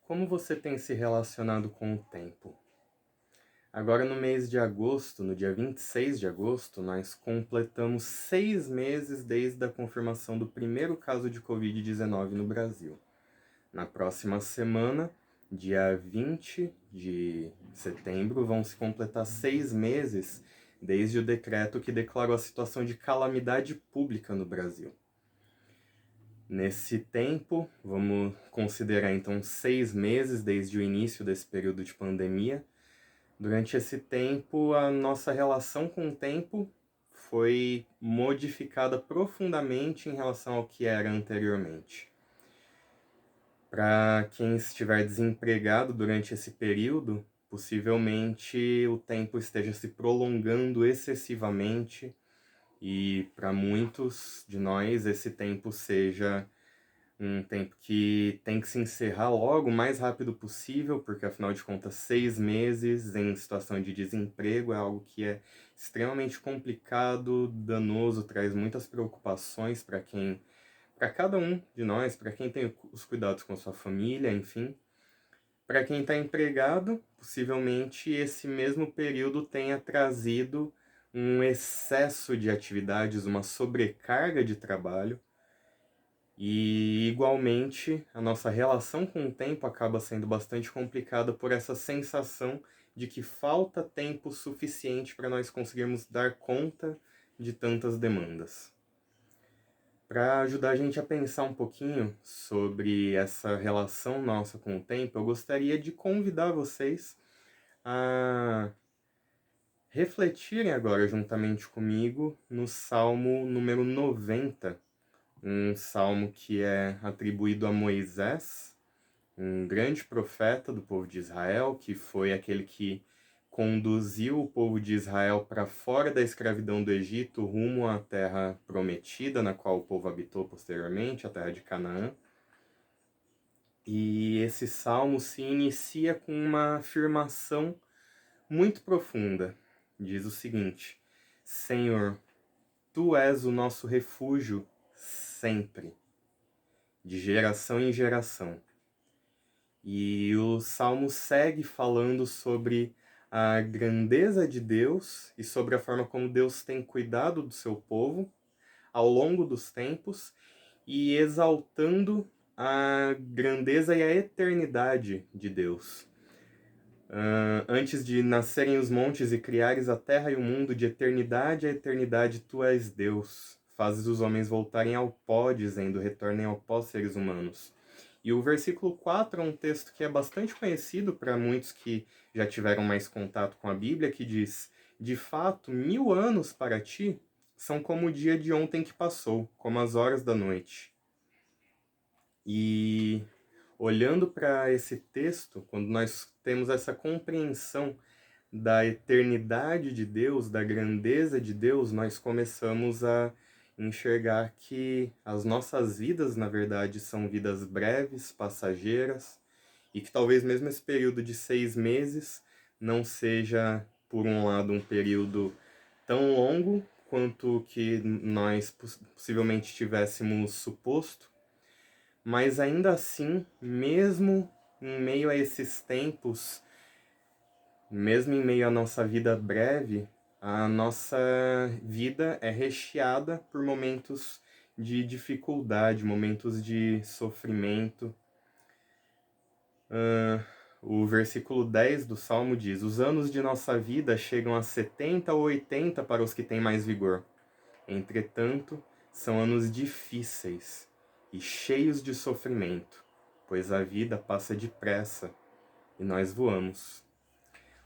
Como você tem se relacionado com o tempo? Agora no mês de agosto, no dia 26 de agosto, nós completamos 6 meses desde a confirmação do primeiro caso de Covid-19 no Brasil. Na próxima semana, dia 20 de setembro, vão se completar 6 meses desde o decreto que declarou a situação de calamidade pública no Brasil. Nesse tempo, vamos considerar então 6 meses desde o início desse período de pandemia. Durante esse tempo, a nossa relação com o tempo foi modificada profundamente em relação ao que era anteriormente. Para quem estiver desempregado durante esse período, possivelmente o tempo esteja se prolongando excessivamente e para muitos de nós esse tempo seja um tempo que tem que se encerrar logo, o mais rápido possível, porque afinal de contas 6 meses em situação de desemprego é algo que é extremamente complicado, danoso, traz muitas preocupações para cada um de nós, para quem tem os cuidados com sua família, enfim. Para quem está empregado, possivelmente esse mesmo período tenha trazido um excesso de atividades, uma sobrecarga de trabalho. E igualmente, a nossa relação com o tempo acaba sendo bastante complicada por essa sensação de que falta tempo suficiente para nós conseguirmos dar conta de tantas demandas. Para ajudar a gente a pensar um pouquinho sobre essa relação nossa com o tempo, eu gostaria de convidar vocês a refletirem agora juntamente comigo no Salmo número 90, um salmo que é atribuído a Moisés, um grande profeta do povo de Israel, que foi aquele que conduziu o povo de Israel para fora da escravidão do Egito, rumo à terra prometida, na qual o povo habitou posteriormente, a terra de Canaã. E esse salmo se inicia com uma afirmação muito profunda. Diz o seguinte: Senhor, Tu és o nosso refúgio sempre, de geração em geração. E o Salmo segue falando sobre a grandeza de Deus e sobre a forma como Deus tem cuidado do seu povo ao longo dos tempos e exaltando a grandeza e a eternidade de Deus. Antes de nascerem os montes e criares a terra e o mundo, de eternidade a eternidade, Tu és Deus. Fazes os homens voltarem ao pó, dizendo, retornem ao pó, seres humanos. E o versículo 4 é um texto que é bastante conhecido para muitos que já tiveram mais contato com a Bíblia, que diz, de fato, 1000 anos para ti são como o dia de ontem que passou, como as horas da noite. E olhando para esse texto, quando nós temos essa compreensão da eternidade de Deus, da grandeza de Deus, nós começamos a enxergar que as nossas vidas, na verdade, são vidas breves, passageiras, e que talvez mesmo esse período de 6 meses não seja, por um lado, um período tão longo quanto que nós possivelmente tivéssemos suposto, mas ainda assim, mesmo em meio a esses tempos, mesmo em meio à nossa vida breve, a nossa vida é recheada por momentos de dificuldade, momentos de sofrimento. O versículo 10 do Salmo diz: Os anos de nossa vida chegam a 70 ou 80 para os que têm mais vigor. Entretanto, são anos difíceis e cheios de sofrimento, pois a vida passa depressa e nós voamos.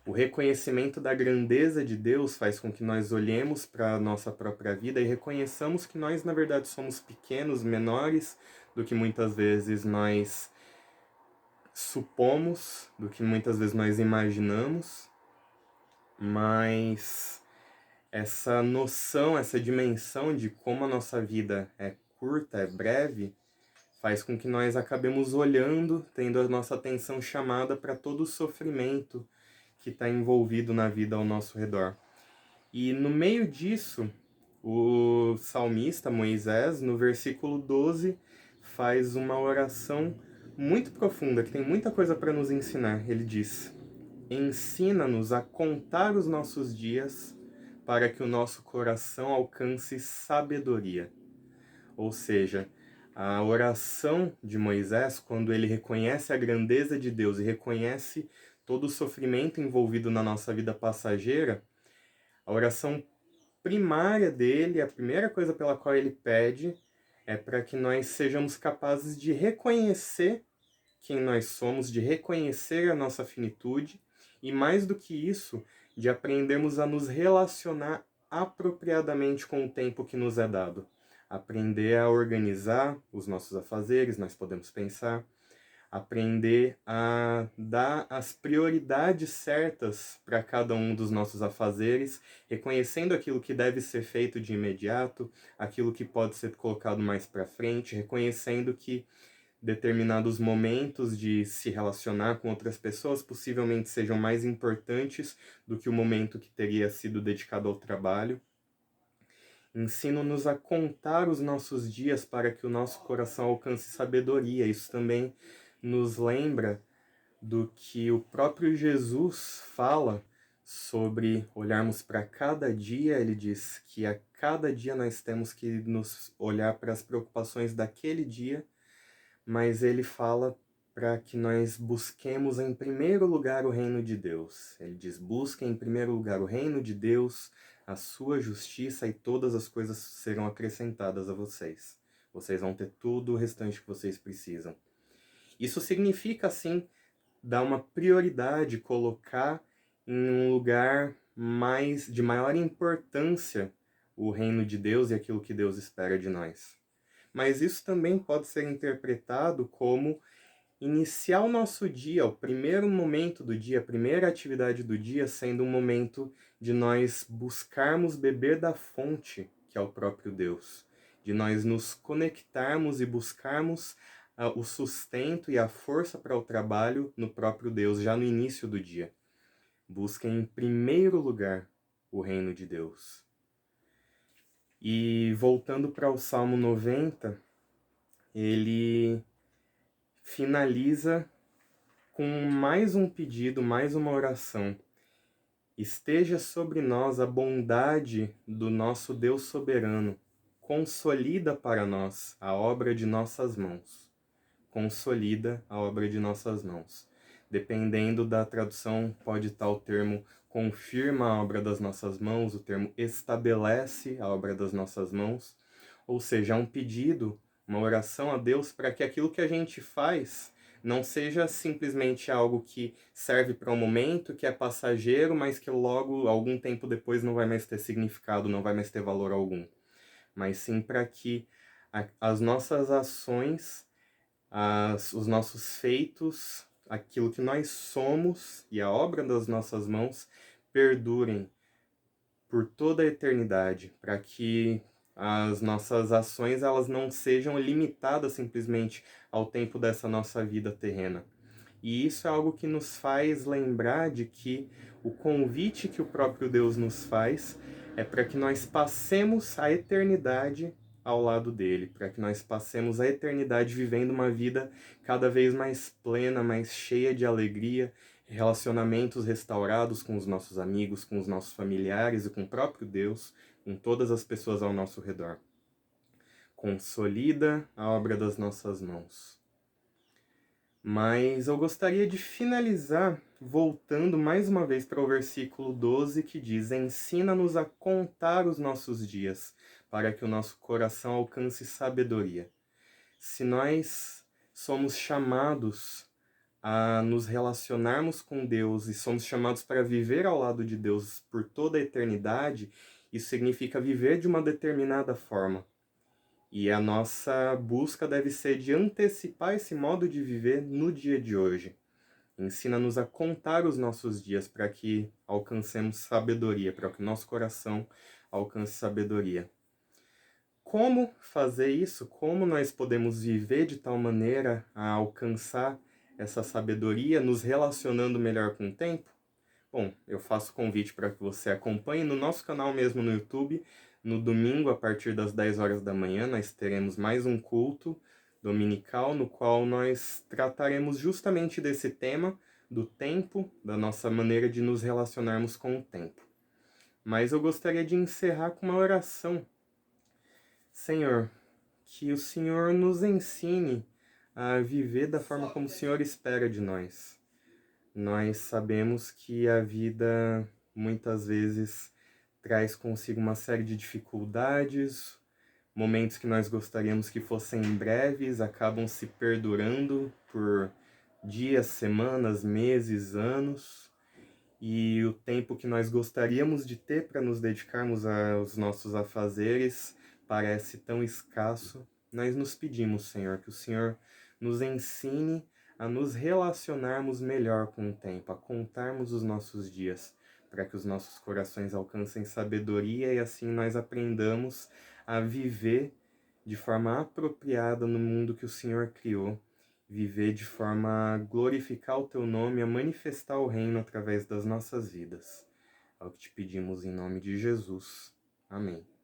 O reconhecimento da grandeza de Deus faz com que nós olhemos para a nossa própria vida e reconheçamos que nós, na verdade, somos pequenos, menores do que muitas vezes nós supomos, do que muitas vezes nós imaginamos, mas essa noção, essa dimensão de como a nossa vida é curta, é breve, faz com que nós acabemos olhando, tendo a nossa atenção chamada para todo o sofrimento que está envolvido na vida ao nosso redor. E no meio disso, o salmista Moisés, no versículo 12, faz uma oração muito profunda, que tem muita coisa para nos ensinar. Ele diz: ensina-nos a contar os nossos dias para que o nosso coração alcance sabedoria. Ou seja, a oração de Moisés, quando ele reconhece a grandeza de Deus e reconhece todo o sofrimento envolvido na nossa vida passageira, a oração primária dele, a primeira coisa pela qual ele pede, é para que nós sejamos capazes de reconhecer quem nós somos, de reconhecer a nossa finitude e, mais do que isso, de aprendermos a nos relacionar apropriadamente com o tempo que nos é dado. Aprender a organizar os nossos afazeres, nós podemos pensar, aprender a dar as prioridades certas para cada um dos nossos afazeres, reconhecendo aquilo que deve ser feito de imediato, aquilo que pode ser colocado mais para frente, reconhecendo que determinados momentos de se relacionar com outras pessoas possivelmente sejam mais importantes do que o momento que teria sido dedicado ao trabalho. Ensina-nos a contar os nossos dias para que o nosso coração alcance sabedoria. Isso também nos lembra do que o próprio Jesus fala sobre olharmos para cada dia. Ele diz que a cada dia nós temos que nos olhar para as preocupações daquele dia, mas ele fala para que nós busquemos em primeiro lugar o reino de Deus. Ele diz: busquem em primeiro lugar o reino de Deus, a sua justiça, e todas as coisas serão acrescentadas a vocês. Vocês vão ter tudo o restante que vocês precisam. Isso significa, assim, dar uma prioridade, colocar em um lugar de maior importância o reino de Deus e aquilo que Deus espera de nós. Mas isso também pode ser interpretado como iniciar o nosso dia, o primeiro momento do dia, a primeira atividade do dia, sendo um momento de nós buscarmos beber da fonte, que é o próprio Deus, de nós nos conectarmos e buscarmos o sustento e a força para o trabalho no próprio Deus, já no início do dia. Busquem em primeiro lugar o reino de Deus. E voltando para o Salmo 90, ele finaliza com mais um pedido, mais uma oração. Esteja sobre nós a bondade do nosso Deus soberano. Consolida para nós a obra de nossas mãos. Consolida a obra de nossas mãos. Dependendo da tradução, pode estar o termo confirma a obra das nossas mãos, o termo estabelece a obra das nossas mãos. Ou seja, é um pedido, uma oração a Deus para que aquilo que a gente faz não seja simplesmente algo que serve para um momento, que é passageiro, mas que logo, algum tempo depois, não vai mais ter significado, não vai mais ter valor algum. Mas sim para que as nossas ações, os nossos feitos, aquilo que nós somos e a obra das nossas mãos perdurem por toda a eternidade, para que as nossas ações elas não sejam limitadas simplesmente ao tempo dessa nossa vida terrena. E isso é algo que nos faz lembrar de que o convite que o próprio Deus nos faz é para que nós passemos a eternidade ao lado dele, para que nós passemos a eternidade vivendo uma vida cada vez mais plena, mais cheia de alegria, relacionamentos restaurados com os nossos amigos, com os nossos familiares e com o próprio Deus, com todas as pessoas ao nosso redor. Consolida a obra das nossas mãos. Mas eu gostaria de finalizar voltando mais uma vez para o versículo 12, que diz: ensina-nos a contar os nossos dias, para que o nosso coração alcance sabedoria. Se nós somos chamados a nos relacionarmos com Deus e somos chamados para viver ao lado de Deus por toda a eternidade, isso significa viver de uma determinada forma. E a nossa busca deve ser de antecipar esse modo de viver no dia de hoje. Ensina-nos a contar os nossos dias para que alcancemos sabedoria, para que o nosso coração alcance sabedoria. Como fazer isso? Como nós podemos viver de tal maneira a alcançar essa sabedoria, nos relacionando melhor com o tempo? Bom, eu faço convite para que você acompanhe no nosso canal mesmo no YouTube. No domingo, a partir das 10 horas da manhã, nós teremos mais um culto dominical, no qual nós trataremos justamente desse tema, do tempo, da nossa maneira de nos relacionarmos com o tempo. Mas eu gostaria de encerrar com uma oração. Senhor, que o Senhor nos ensine a viver da forma como o Senhor espera de nós. Nós sabemos que a vida muitas vezes traz consigo uma série de dificuldades, momentos que nós gostaríamos que fossem breves acabam se perdurando por dias, semanas, meses, anos, e o tempo que nós gostaríamos de ter para nos dedicarmos aos nossos afazeres parece tão escasso. Nós nos pedimos, Senhor, que o Senhor nos ensine a nos relacionarmos melhor com o tempo, a contarmos os nossos dias, para que os nossos corações alcancem sabedoria e assim nós aprendamos a viver de forma apropriada no mundo que o Senhor criou, viver de forma a glorificar o Teu nome, a manifestar o reino através das nossas vidas. É o que te pedimos em nome de Jesus. Amém.